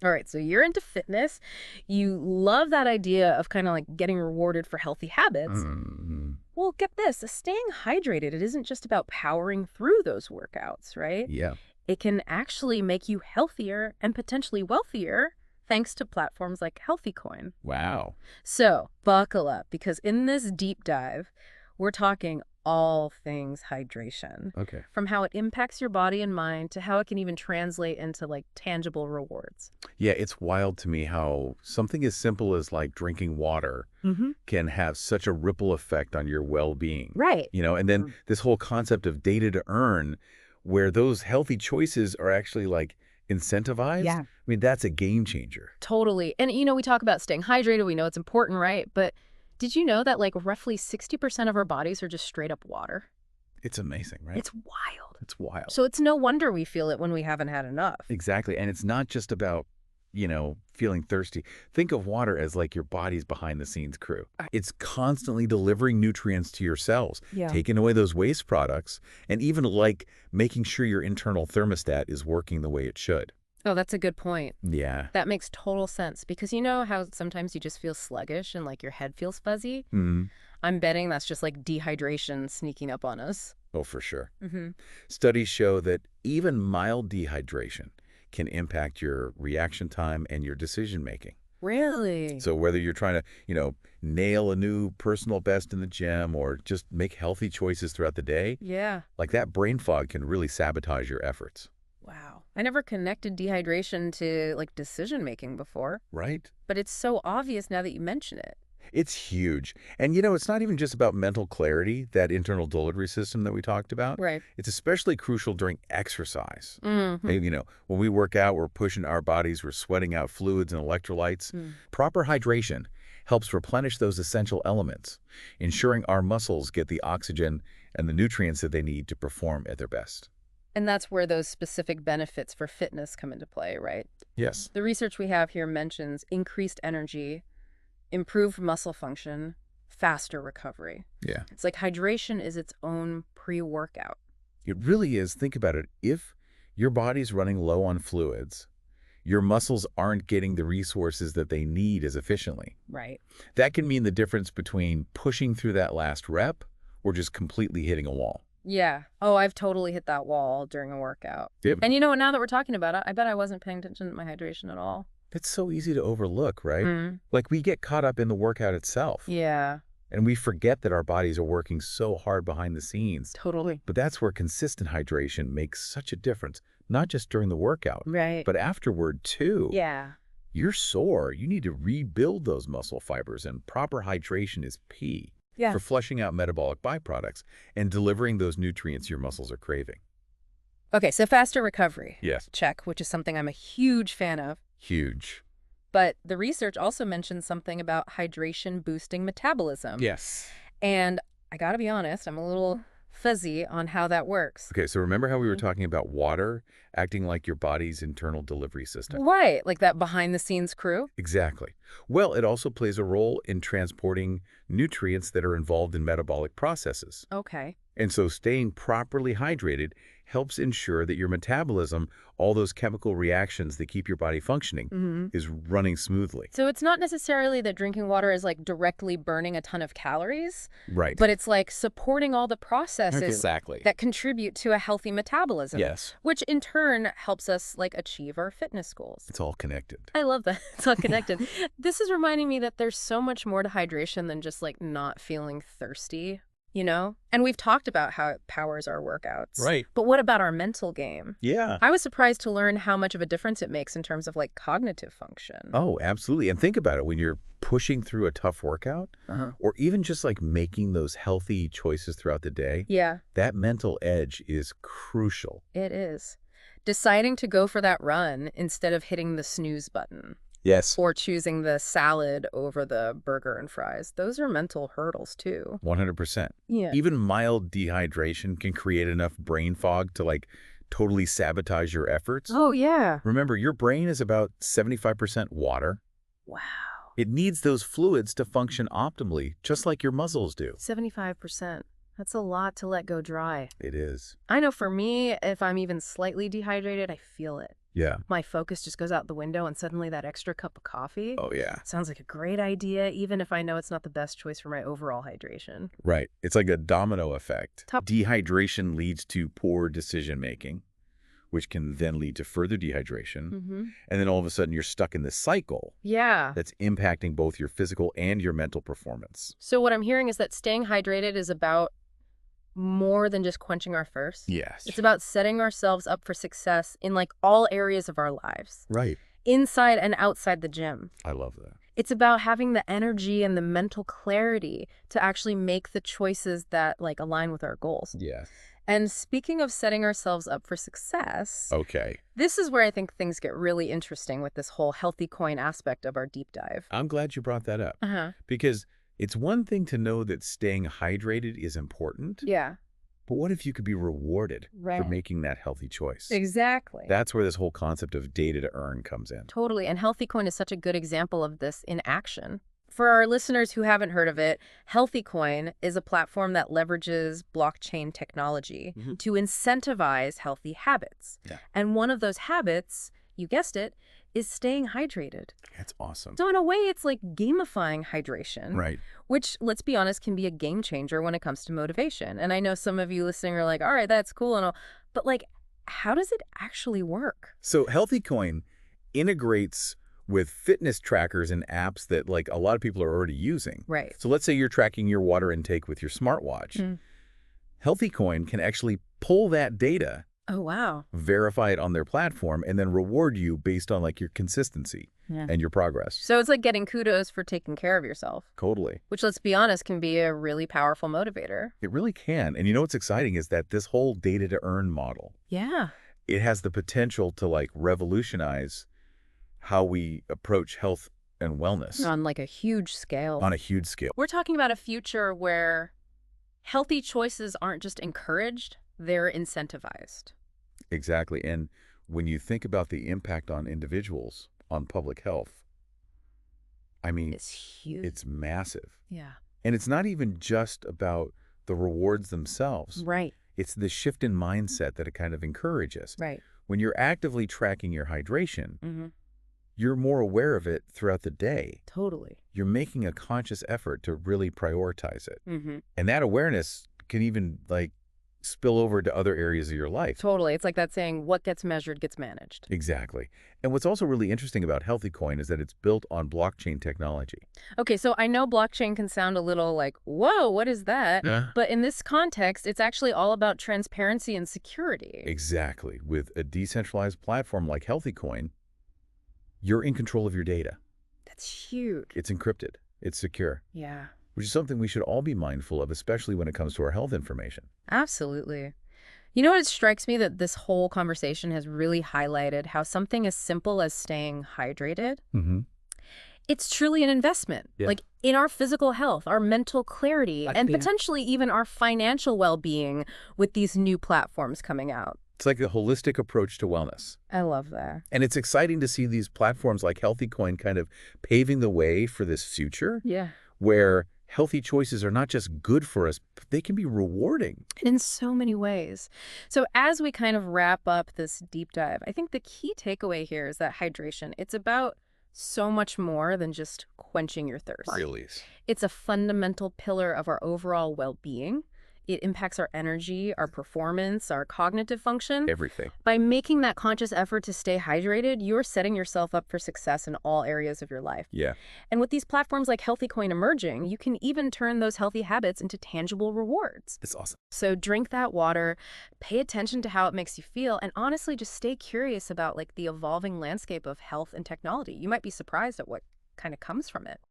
All right, so you're into fitness. You love that idea of kind of like getting rewarded for healthy habits. Mm, Well, get this, staying hydrated, it isn't just about powering through those workouts, right? yeah. It can actually make you healthier and potentially wealthier thanks to platforms like Healthycoin. Wow. So, buckle up because in this deep dive, we're talking all things hydration, Okay. from how it impacts your body and mind to how it can even translate into like tangible rewards. Yeah, it's wild to me how something as simple as like drinking water Mm-hmm. can have such a ripple effect on your well-being. Right. And then this whole concept of data to earn, where those healthy choices are actually like incentivized. Yeah. I mean, that's a game changer. Totally. And, we talk about staying hydrated. We know it's important, right? But did you know that like roughly 60% of our bodies are just straight up water? It's amazing, right? It's wild. It's wild. So it's no wonder we feel it when we haven't had enough. Exactly. And it's not just about, feeling thirsty. Think of water as like your body's behind the scenes crew. It's constantly delivering nutrients to your cells, Yeah. taking away those waste products, and even like making sure your internal thermostat is working the way it should. Oh, that's a good point. Yeah. That makes total sense because you know how sometimes you just feel sluggish and like your head feels fuzzy? Mm. I'm betting that's just like dehydration sneaking up on us. Oh, for sure. Mm-hmm. Studies show that even mild dehydration can impact your reaction time and your decision making. Really? So whether you're trying to, nail a new personal best in the gym or just make healthy choices throughout the day, Yeah. like that brain fog can really sabotage your efforts. Wow. I never connected dehydration to like decision making before, Right? but it's so obvious now that you mention it. It's huge. And, it's not even just about mental clarity, that internal delivery system that we talked about. Right. It's especially crucial during exercise. Mm-hmm. Hey, when we work out, we're pushing our bodies, we're sweating out fluids and electrolytes. Proper hydration helps replenish those essential elements, ensuring our muscles get the oxygen and the nutrients that they need to perform at their best. And that's where those specific benefits for fitness come into play, right? Yes. The research we have here mentions increased energy, improved muscle function, faster recovery. Yeah. It's like hydration is its own pre-workout. It really is. Think about it. If your body's running low on fluids, your muscles aren't getting the resources that they need as efficiently. Right. That can mean the difference between pushing through that last rep or just completely hitting a wall. Yeah. Oh, I've totally hit that wall during a workout. Yep. And you know what, now that we're talking about it, I bet I wasn't paying attention to my hydration at all. It's so easy to overlook, right? Mm. Like we get caught up in the workout itself. Yeah, And we forget that our bodies are working so hard behind the scenes. totally. But that's where consistent hydration makes such a difference, not just during the workout, Right. but afterward too. Yeah. You're sore. You need to rebuild those muscle fibers, and proper hydration is key Yeah. for flushing out metabolic byproducts and delivering those nutrients your muscles are craving. Okay, so faster recovery. Yes. Check, which is something I'm a huge fan of. Huge. But the research also mentions something about hydration boosting metabolism. Yes. And I gotta be honest, I'm a little fuzzy on how that works. Okay, so remember how we were talking about water acting like your body's internal delivery system? Right, like that behind the scenes crew? Exactly. Well, it also plays a role in transporting nutrients that are involved in metabolic processes. Okay. And so staying properly hydrated helps ensure that your metabolism, all those chemical reactions that keep your body functioning, Mm-hmm. is running smoothly. So it's not necessarily that drinking water is like directly burning a ton of calories, Right. but it's like supporting all the processes Exactly. that contribute to a healthy metabolism. Yes. Which in turn helps us like achieve our fitness goals. It's all connected. I love that. It's all connected. This is reminding me that there's so much more to hydration than just like not feeling thirsty, you know? And we've talked about how it powers our workouts. Right. But what about our mental game? Yeah. I was surprised to learn how much of a difference it makes in terms of like cognitive function. Oh, absolutely. And think about it. When you're pushing through a tough workout, or even just like making those healthy choices throughout the day, Yeah, that mental edge is crucial. it is. Deciding to go for that run instead of hitting the snooze button Yes. or choosing the salad over the burger and fries, those are mental hurdles too. 100%. Yeah. Even mild dehydration can create enough brain fog to like totally sabotage your efforts. Oh, yeah. Remember, your brain is about 75% water. Wow. It needs those fluids to function optimally, just like your muscles do. 75%. That's a lot to let go dry. It is. I know for me, if I'm even slightly dehydrated, I feel it. Yeah. My focus just goes out the window, and suddenly that extra cup of coffee Oh, yeah. sounds like a great idea, even if I know it's not the best choice for my overall hydration. Right. It's like a domino effect. Top. Dehydration leads to poor decision-making, which can then lead to further dehydration. And then all of a sudden you're stuck in this cycle Yeah. that's impacting both your physical and your mental performance. So what I'm hearing is that staying hydrated is about more than just quenching our thirst. Yes. It's about setting ourselves up for success in like all areas of our lives, Right. inside and outside the gym. I love that. It's about having the energy and the mental clarity to actually make the choices that like align with our goals. Yes. And speaking of setting ourselves up for success, Okay. this is where I think things get really interesting with this whole healthy coin aspect of our deep dive. I'm glad you brought that up. Uh-huh. Because it's one thing to know that staying hydrated is important, Yeah. but what if you could be rewarded for Right. making that healthy choice? Exactly. That's where this whole concept of data to earn comes in. Totally. And Healthycoin is such a good example of this in action. For our listeners who haven't heard of it, Healthycoin is a platform that leverages blockchain technology to incentivize healthy habits. Yeah. And one of those habits, you guessed it, is staying hydrated. That's awesome. So in a way, it's like gamifying hydration, Right. which, let's be honest, can be a game changer when it comes to motivation. And I know some of you listening are like, all right, that's cool and all, but like, how does it actually work? So Healthycoin integrates with fitness trackers and apps that like a lot of people are already using. Right. So let's say you're tracking your water intake with your smartwatch. Healthycoin can actually pull that data, Oh, wow. verify it on their platform, and then reward you based on like your consistency and your progress. So it's like getting kudos for taking care of yourself, Totally. which, let's be honest, can be a really powerful motivator. It really can. And you know what's exciting is that this whole data to earn model, Yeah. it has the potential to like revolutionize how we approach health and wellness On like a huge scale. on a huge scale. We're talking about a future where healthy choices aren't just encouraged, they're incentivized. Exactly. And when you think about the impact on individuals, on public health, I mean, It's huge. it's massive. Yeah. And it's not even just about the rewards themselves. Right. It's the shift in mindset that it kind of encourages. Right. When you're actively tracking your hydration, Mm-hmm. you're more aware of it throughout the day. Totally. You're making a conscious effort to really prioritize it. Mm-hmm. And that awareness can even like spill over to other areas of your life. Totally. It's like that saying, what gets measured gets managed. Exactly. And what's also really interesting about Healthycoin is that it's built on blockchain technology. Okay, so I know blockchain can sound a little like, whoa, what is that? But in this context, it's actually all about transparency and security. Exactly. With a decentralized platform like Healthycoin, you're in control of your data. That's huge. It's encrypted. It's secure, Yeah. which is something we should all be mindful of, especially when it comes to our health information. Absolutely. You know what? It strikes me that this whole conversation has really highlighted how something as simple as staying hydrated, Mm-hmm. it's truly an investment. Yeah. Like in our physical health, our mental clarity, and Yeah. potentially even our financial well-being with these new platforms coming out. It's like a holistic approach to wellness. I love that. And it's exciting to see these platforms like Healthycoin kind of paving the way for this future Yeah. where healthy choices are not just good for us, but they can be rewarding. In so many ways. So as we kind of wrap up this deep dive, I think the key takeaway here is that hydration, it's about so much more than just quenching your thirst. Really. It's a fundamental pillar of our overall well-being. It impacts our energy, our performance, our cognitive function. Everything. By making that conscious effort to stay hydrated, you're setting yourself up for success in all areas of your life. Yeah. And with these platforms like Healthycoin emerging, you can even turn those healthy habits into tangible rewards. It's awesome. So drink that water, pay attention to how it makes you feel, and honestly just stay curious about like the evolving landscape of health and technology. You might be surprised at what kind of comes from it.